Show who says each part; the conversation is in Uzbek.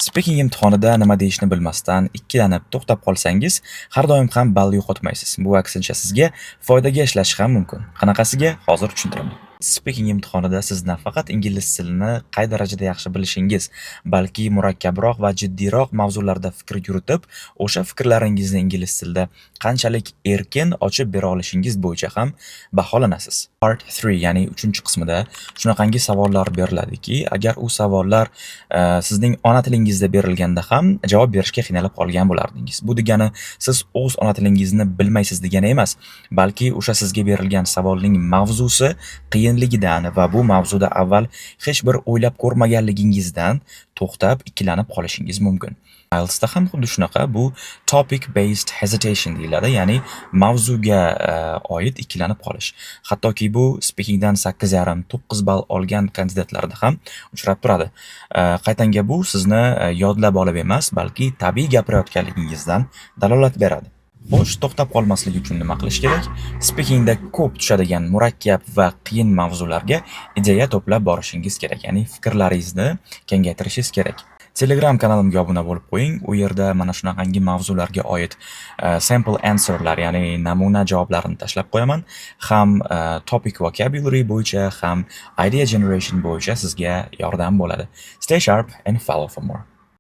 Speaker 1: Speaking imtihonida nima deyishni bilmasdan ikkilanib to'xtab qolsangiz, har doim ham ball yo'qotmaysiz. Bu aksincha sizga foydaga ishlashi ham mumkin. Qanaqasiga? Hozir tushuntiraman. Speaking imtihonida siz nafaqat ingliz tilini qay darajada yaxshi bilishingiz, balki murakkabroq va jiddiyroq mavzularda fikr yuritib, o'sha fikrlaringizni ingliz tilida qanchalik erkin ochib bera olishingiz bo'yicha ham baholanasiz. Part 3, ya'ni 3-qismida shunaqangi savollar beriladiki, agar u savollar sizning ona tilingizda berilganda ham javob berishga qiynalib qolgan bo'lardingiz. Bu degani siz o'z ona tilingizni bilmaysiz degani emas, balki o'sha sizga berilgan savolning mavzusi qiyinligidan va bu mavzuda avval hech bir o'ylab ko'rmaganligingizdan to'xtab ikkilanib qolishingiz mumkin. IELTSda ham xuddi shunaqa, bu topic based hesitation deyiladi, ya'ni mavzuga oid ikkilanib qolish. Hattoki bu speakingdan 8,5-9 ball olgan kandidatlarda ham uchrab turadi. Qaytanga bu sizni yodlab olib emas, balki tabiiy gapirayotganligingizdan dalolat beradi. Xo'sh, to'xtab qolmaslik uchun nima qilish kerak? Speakingda ko'p tushadigan murakkab va qiyin mavzularga ideya to'plab borishingiz kerak, ya'ni fikrlaringizni kengaytirishingiz kerak. Telegram kanalimga obuna bo'lib qo'ying. U yerda mana shunaqangi mavzularga oid sample answerlar, ya'ni namuna javoblarini tashlab qo'yaman. Ham topic vocabulary bo'yicha, ham idea generation bo'yicha sizga yordam bo'ladi. Stay sharp and follow for more.